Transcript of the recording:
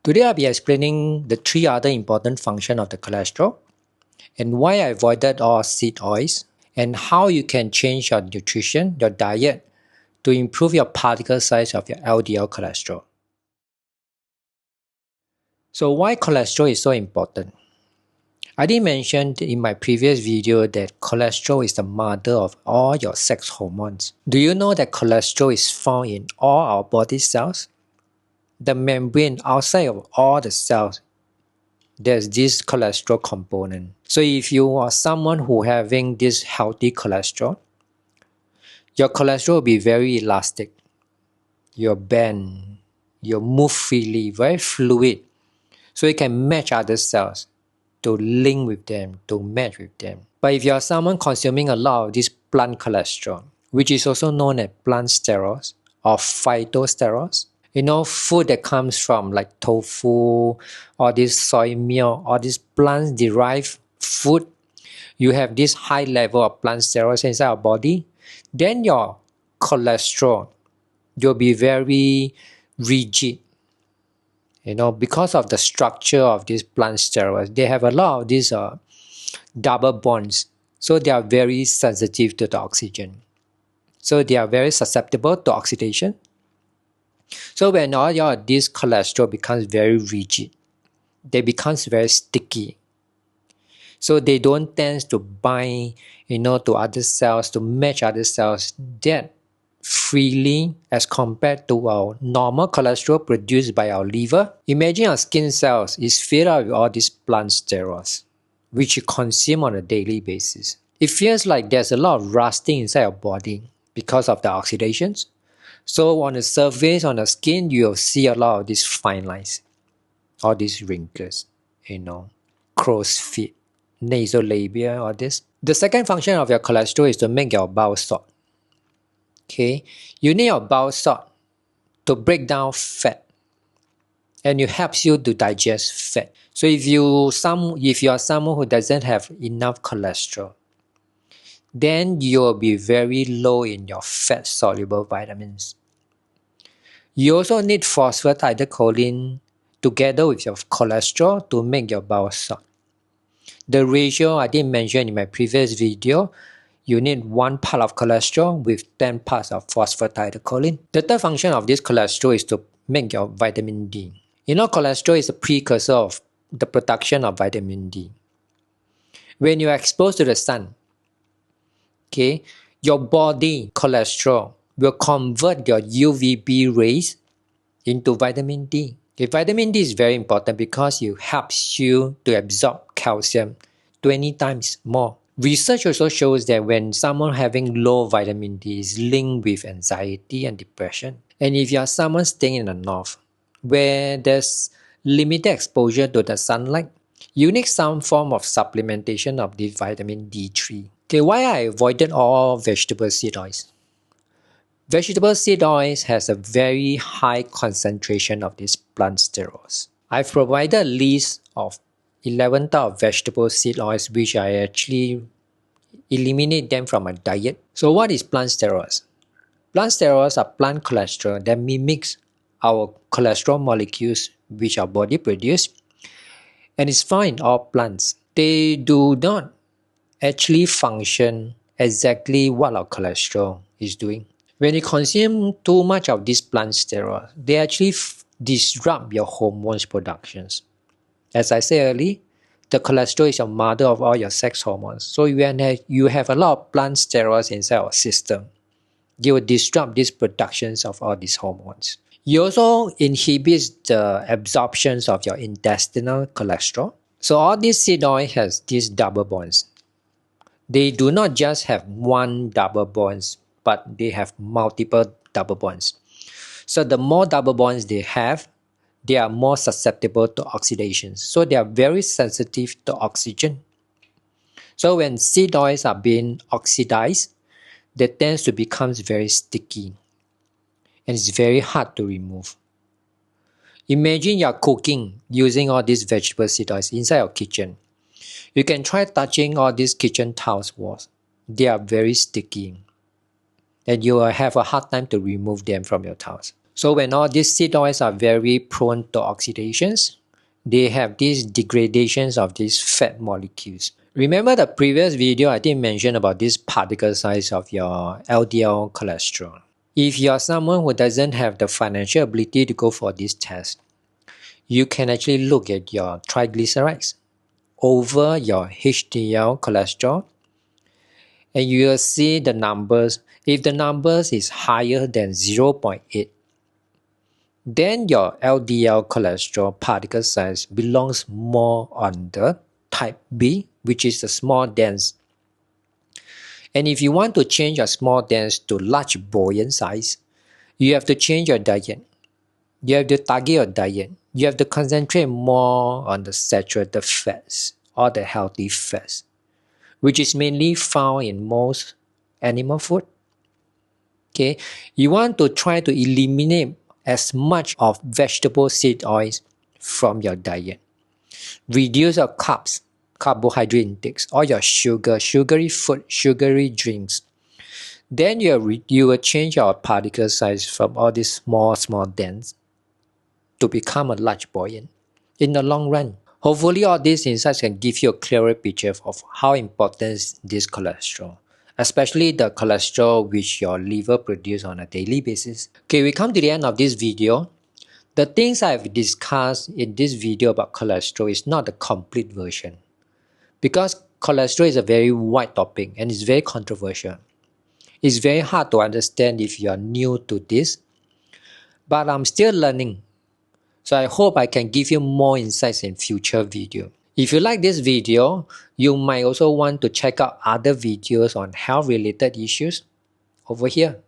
Today I'll be explaining the 3 other important functions of the cholesterol and why I avoided all seed oils and how you can change your nutrition, your diet to improve your particle size of your LDL cholesterol. So why cholesterol is so important? I did mention in my previous video that cholesterol is the mother of all your sex hormones. Do you know that cholesterol is found in all our body cells? The membrane outside of all the cells, there's this cholesterol component. So if you are someone who having this healthy cholesterol, your cholesterol will be very elastic. You'll bend, you'll move freely, very fluid. So you can match other cells to link with them, to match with them. But if you are someone consuming a lot of this plant cholesterol, which is also known as plant sterols or phytosterols, food that comes from like tofu or this soy milk or this plant-derived food, you have this high level of plant sterols inside our body, then your cholesterol will be very rigid. Because of the structure of these plant sterols, they have a lot of these double bonds. So they are very sensitive to the oxygen. So they are very susceptible to oxidation. So when all your this cholesterol becomes very rigid, they becomes very sticky. So they don't tend to bind, to other cells, to match other cells that freely as compared to our normal cholesterol produced by our liver. Imagine our skin cells is filled up with all these plant sterols, which you consume on a daily basis. It feels like there's a lot of rusting inside your body because of the oxidations. So on the surface, on the skin, you'll see a lot of these fine lines, all these wrinkles, crow's feet, nasolabia, all this. The second function of your cholesterol is to make your bowel salt. Okay, you need your bowel salt to break down fat, and it helps you to digest fat. So if you are someone who doesn't have enough cholesterol, then you'll be very low in your fat-soluble vitamins. You also need phosphatidylcholine together with your cholesterol to make your bowel salt. The ratio I did mention in my previous video, you need 1 part of cholesterol with 10 parts of phosphatidylcholine. The third function of this cholesterol is to make your vitamin D. Cholesterol is a precursor of the production of vitamin D. When you are exposed to the sun, your body cholesterol will convert your UVB rays into vitamin D. Vitamin D is very important because it helps you to absorb calcium 20 times more. Research also shows that when someone having low vitamin D is linked with anxiety and depression. And if you are someone staying in the north, where there's limited exposure to the sunlight, you need some form of supplementation of the vitamin D3. Why I avoided all vegetable seed oils? Vegetable seed oils has a very high concentration of these plant sterols. I've provided a list of 11 types of vegetable seed oils which I actually eliminate them from my diet. So what is plant sterols? Plant sterols are plant cholesterol that mimics our cholesterol molecules which our body produces, and it's found in all plants. They do not actually function exactly what our cholesterol is doing. When you consume too much of these plant sterols, they actually disrupt your hormones productions. As I said earlier, the cholesterol is your mother of all your sex hormones. So when you have a lot of plant sterols inside our system, they will disrupt these productions of all these hormones. You also inhibit the absorptions of your intestinal cholesterol. So all these seed oil has these double bonds. They do not just have one double bonds, but they have multiple double bonds. So the more double bonds they have, they are more susceptible to oxidation. So they are very sensitive to oxygen. So when seed oils are being oxidized, they tend to become very sticky. And it's very hard to remove. Imagine you're cooking using all these vegetable seed oils inside your kitchen. You can try touching all these kitchen tiles walls. They are very sticky. And you will have a hard time to remove them from your tiles. So when all these seed oils are very prone to oxidations, they have these degradations of these fat molecules. Remember the previous video I did mention about this particle size of your LDL cholesterol. If you are someone who doesn't have the financial ability to go for this test, you can actually look at your triglycerides over your HDL cholesterol, and you will see the numbers. If the numbers is higher than 0.8, then your LDL cholesterol particle size belongs more on the type B, which is the small dense. And if you want to change your small dense to large buoyant size, you have to change your diet. You have to target your diet. You have to concentrate more on the saturated fats or the healthy fats, which is mainly found in most animal food. Okay, you want to try to eliminate as much of vegetable seed oils from your diet. Reduce your carbs, carbohydrate intakes, or your sugary food, sugary drinks. Then you will change your particle size from all these small dense to become a large buoyant in the long run. Hopefully all these insights can give you a clearer picture of how important is this cholesterol, especially the cholesterol which your liver produces on a daily basis. Okay, we come to the end of this video. The things I've discussed in this video about cholesterol is not the complete version, because cholesterol is a very wide topic and it's very controversial. It's very hard to understand if you are new to this, but I'm still learning. So I hope I can give you more insights in future video. If you like this video, you might also want to check out other videos on health related issues over here.